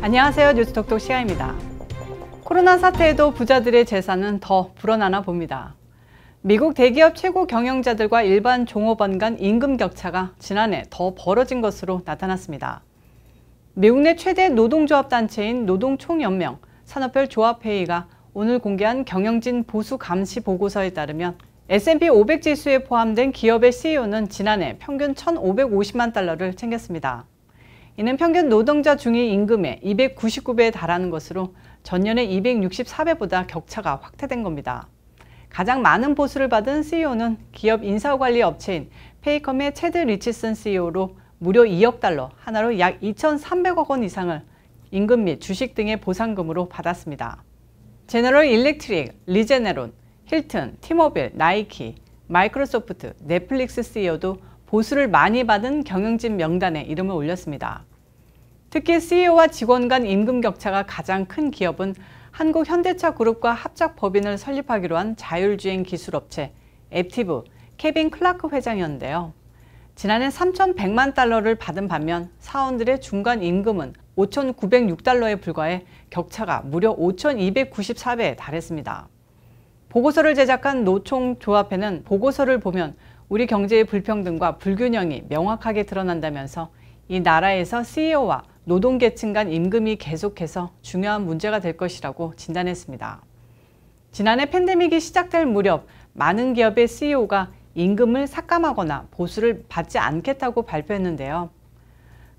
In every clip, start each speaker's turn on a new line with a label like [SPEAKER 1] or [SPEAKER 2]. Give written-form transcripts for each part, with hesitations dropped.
[SPEAKER 1] 안녕하세요. 뉴스톡톡 시아입니다. 코로나 사태에도 부자들의 재산은 더 불어나나 봅니다. 미국 대기업 최고 경영자들과 일반 종업원 간 임금 격차가 지난해 더 벌어진 것으로 나타났습니다. 미국 내 최대 노동조합 단체인 노동총연맹 산업별 조합회의가 오늘 공개한 경영진 보수 감시 보고서에 따르면 S&P 500 지수에 포함된 기업의 CEO는 지난해 평균 1,550만 달러를 챙겼습니다. 이는 평균 노동자 중위 임금의 299배에 달하는 것으로 전년의 264배보다 격차가 확대된 겁니다. 가장 많은 보수를 받은 CEO는 기업 인사관리 업체인 페이컴의 체드 리치슨 CEO로 무려 2억 달러, 하나로 약 2,300억 원 이상을 임금 및 주식 등의 보상금으로 받았습니다. 제너럴 일렉트릭, 리제네론, 힐튼, 티모빌, 나이키, 마이크로소프트, 넷플릭스 CEO도 보수를 많이 받은 경영진 명단에 이름을 올렸습니다. 특히 CEO와 직원 간 임금 격차가 가장 큰 기업은 한국현대차 그룹과 합작 법인을 설립하기로 한 자율주행 기술업체 앱티브 케빈 클라크 회장이었는데요. 지난해 3,100만 달러를 받은 반면 사원들의 중간 임금은 5,906달러에 불과해 격차가 무려 5,294배에 달했습니다. 보고서를 제작한 노총조합회는 보고서를 보면 우리 경제의 불평등과 불균형이 명확하게 드러난다면서 이 나라에서 CEO와 노동계층 간 임금이 계속해서 중요한 문제가 될 것이라고 진단했습니다. 지난해 팬데믹이 시작될 무렵 많은 기업의 CEO가 임금을 삭감하거나 보수를 받지 않겠다고 발표했는데요.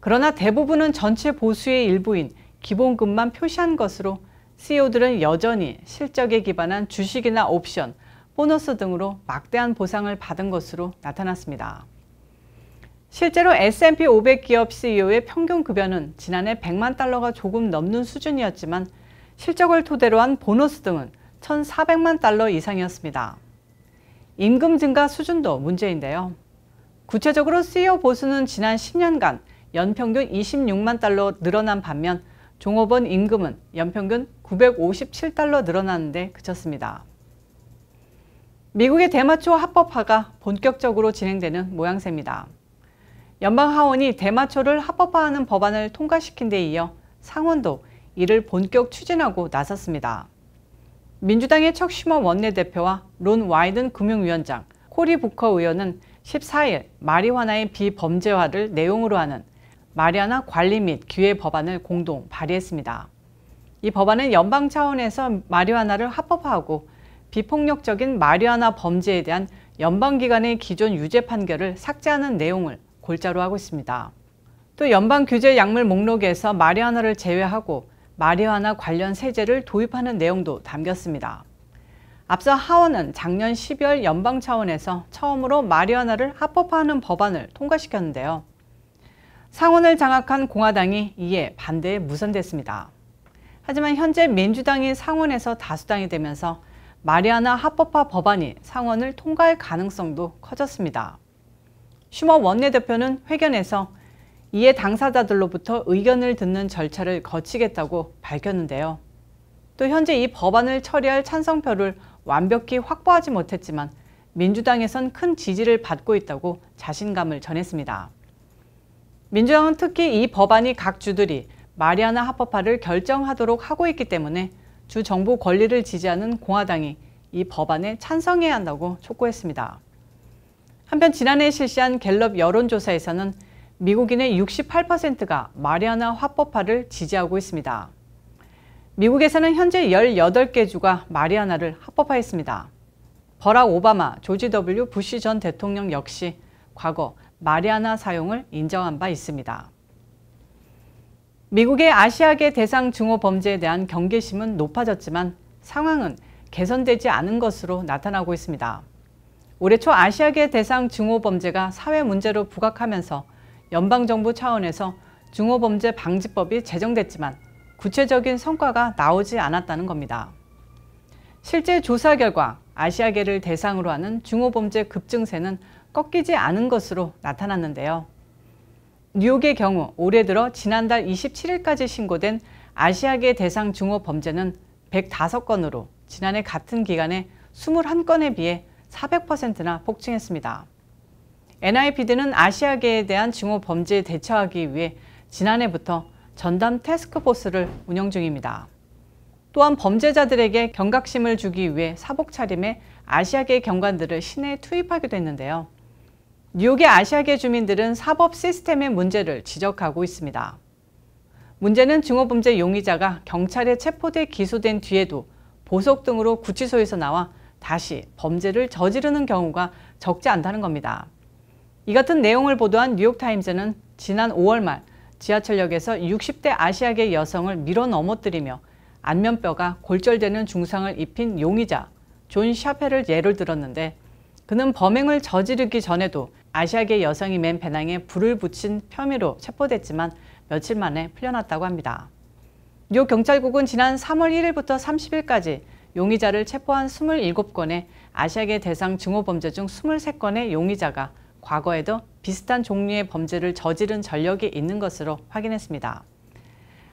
[SPEAKER 1] 그러나 대부분은 전체 보수의 일부인 기본급만 표시한 것으로 CEO들은 여전히 실적에 기반한 주식이나 옵션, 보너스 등으로 막대한 보상을 받은 것으로 나타났습니다. 실제로 S&P 500 기업 CEO의 평균 급여는 지난해 100만 달러가 조금 넘는 수준이었지만 실적을 토대로 한 보너스 등은 1,400만 달러 이상이었습니다. 임금 증가 수준도 문제인데요. 구체적으로 CEO 보수는 지난 10년간 연평균 26만 달러 늘어난 반면 종업원 임금은 연평균 957달러 늘어나는데 그쳤습니다. 미국의 대마초 합법화가 본격적으로 진행되는 모양새입니다. 연방하원이 대마초를 합법화하는 법안을 통과시킨 데 이어 상원도 이를 본격 추진하고 나섰습니다. 민주당의 척 슈머 원내대표와 론 와이든 금융위원장, 코리 부커 의원은 14일 마리화나의 비범죄화를 내용으로 하는 마리화나 관리 및 기회 법안을 공동 발의했습니다. 이 법안은 연방 차원에서 마리화나를 합법화하고 비폭력적인 마리화나 범죄에 대한 연방기관의 기존 유죄 판결을 삭제하는 내용을 골자로 하고 있습니다. 또 연방규제 약물 목록에서 마리화나를 제외하고 마리화나 관련 세제를 도입하는 내용도 담겼습니다. 앞서 하원은 작년 12월 연방 차원에서 처음으로 마리화나를 합법화하는 법안을 통과시켰는데요. 상원을 장악한 공화당이 이에 반대에 무산됐습니다. 하지만 현재 민주당이 상원에서 다수당이 되면서 마리화나 합법화 법안이 상원을 통과할 가능성도 커졌습니다. 슈머 원내대표는 회견에서 이에 당사자들로부터 의견을 듣는 절차를 거치겠다고 밝혔는데요. 또 현재 이 법안을 처리할 찬성표를 완벽히 확보하지 못했지만 민주당에선 큰 지지를 받고 있다고 자신감을 전했습니다. 민주당은 특히 이 법안이 각 주들이 마리화나 합법화를 결정하도록 하고 있기 때문에 주 정부 권리를 지지하는 공화당이 이 법안에 찬성해야 한다고 촉구했습니다. 한편 지난해 실시한 갤럽 여론조사에서는 미국인의 68%가 마리화나 합법화를 지지하고 있습니다. 미국에서는 현재 18개 주가 마리화나를 합법화했습니다. 버락 오바마, 조지 W. 부시 전 대통령 역시 과거 마리화나 사용을 인정한 바 있습니다. 미국의 아시아계 대상 증오 범죄에 대한 경계심은 높아졌지만 상황은 개선되지 않은 것으로 나타나고 있습니다. 올해 초 아시아계 대상 증오 범죄가 사회 문제로 부각하면서 연방정부 차원에서 증오범죄 방지법이 제정됐지만 구체적인 성과가 나오지 않았다는 겁니다. 실제 조사 결과 아시아계를 대상으로 하는 증오범죄 급증세는 꺾이지 않은 것으로 나타났는데요. 뉴욕의 경우 올해 들어 지난달 27일까지 신고된 아시아계 대상 증오범죄는 105건으로 지난해 같은 기간에 21건에 비해 400%나 폭증했습니다. NIPD는 아시아계에 대한 증오 범죄에 대처하기 위해 지난해부터 전담 태스크포스를 운영 중입니다. 또한 범죄자들에게 경각심을 주기 위해 사복 차림의 아시아계 경관들을 시내에 투입하기도 했는데요. 뉴욕의 아시아계 주민들은 사법 시스템의 문제를 지적하고 있습니다. 문제는 중어범죄 용의자가 경찰에 체포돼 기소된 뒤에도 보석 등으로 구치소에서 나와 다시 범죄를 저지르는 경우가 적지 않다는 겁니다. 이 같은 내용을 보도한 뉴욕타임즈는 지난 5월 말 지하철역에서 60대 아시아계 여성을 밀어 넘어뜨리며 안면뼈가 골절되는 중상을 입힌 용의자 존 샤펠을 예를 들었는데, 그는 범행을 저지르기 전에도 아시아계 여성이 맨 배낭에 불을 붙인 혐의로 체포됐지만 며칠 만에 풀려났다고 합니다. 뉴욕 경찰국은 지난 3월 1일부터 30일까지 용의자를 체포한 27건의 아시아계 대상 증오범죄 중 23건의 용의자가 과거에도 비슷한 종류의 범죄를 저지른 전력이 있는 것으로 확인했습니다.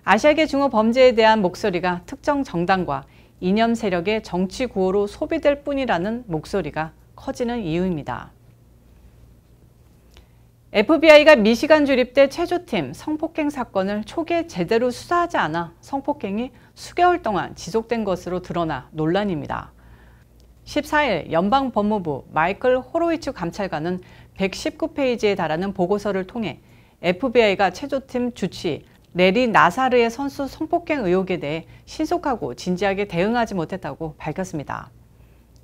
[SPEAKER 1] 아시아계 증오범죄에 대한 목소리가 특정 정당과 이념 세력의 정치 구호로 소비될 뿐이라는 목소리가 커지는 이유입니다. FBI가 미시간 주립대 체조팀 성폭행 사건을 초기에 제대로 수사하지 않아 성폭행이 수개월 동안 지속된 것으로 드러나 논란입니다. 14일 연방법무부 마이클 호로위츠 감찰관은 119페이지에 달하는 보고서를 통해 FBI가 체조팀 주치 레리 나사르의 선수 성폭행 의혹에 대해 신속하고 진지하게 대응하지 못했다고 밝혔습니다.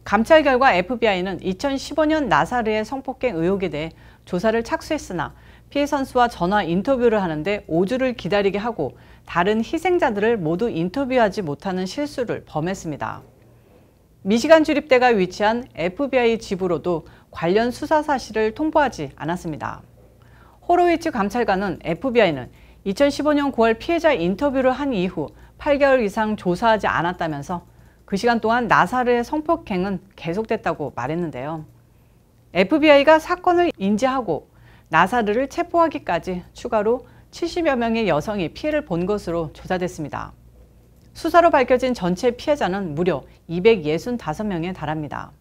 [SPEAKER 1] 감찰 결과 FBI는 2015년 나사르의 성폭행 의혹에 대해 조사를 착수했으나 피해 선수와 전화 인터뷰를 하는데 5주를 기다리게 하고 다른 희생자들을 모두 인터뷰하지 못하는 실수를 범했습니다. 미시간 주립대가 위치한 FBI 지부로도 관련 수사 사실을 통보하지 않았습니다. 호로위츠 감찰관은 FBI는 2015년 9월 피해자 인터뷰를 한 이후 8개월 이상 조사하지 않았다면서 그 시간 동안 나사르의 성폭행은 계속됐다고 말했는데요. FBI가 사건을 인지하고 나사르를 체포하기까지 추가로 70여 명의 여성이 피해를 본 것으로 조사됐습니다. 수사로 밝혀진 전체 피해자는 무려 265명에 달합니다.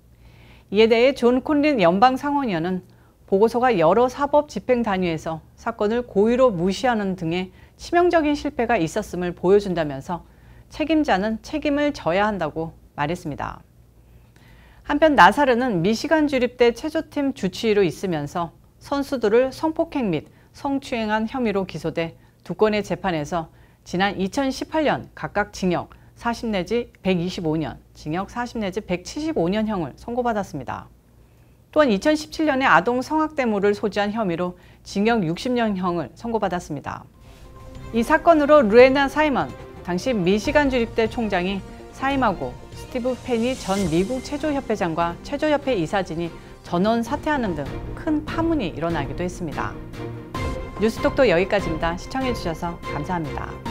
[SPEAKER 1] 이에 대해 존 콘린 연방상원의원은 보고서가 여러 사법 집행 단위에서 사건을 고의로 무시하는 등의 치명적인 실패가 있었음을 보여준다면서 책임자는 책임을 져야 한다고 말했습니다. 한편 나사르는 미시간 주립대 체조팀 주치의로 있으면서 선수들을 성폭행 및 성추행한 혐의로 기소돼 두 건의 재판에서 지난 2018년 각각 징역 40 내지 125년, 징역 40 내지 175년형을 선고받았습니다. 또한 2017년에 아동 성학대물을 소지한 혐의로 징역 60년형을 선고받았습니다. 이 사건으로 루에나 사이먼, 당시 미시간 주립대 총장이 사임하고 스티브 페니 전 미국 체조협회장과 체조협회 이사진이 전원 사퇴하는 등 큰 파문이 일어나기도 했습니다. 뉴스톡도 여기까지입니다. 시청해주셔서 감사합니다.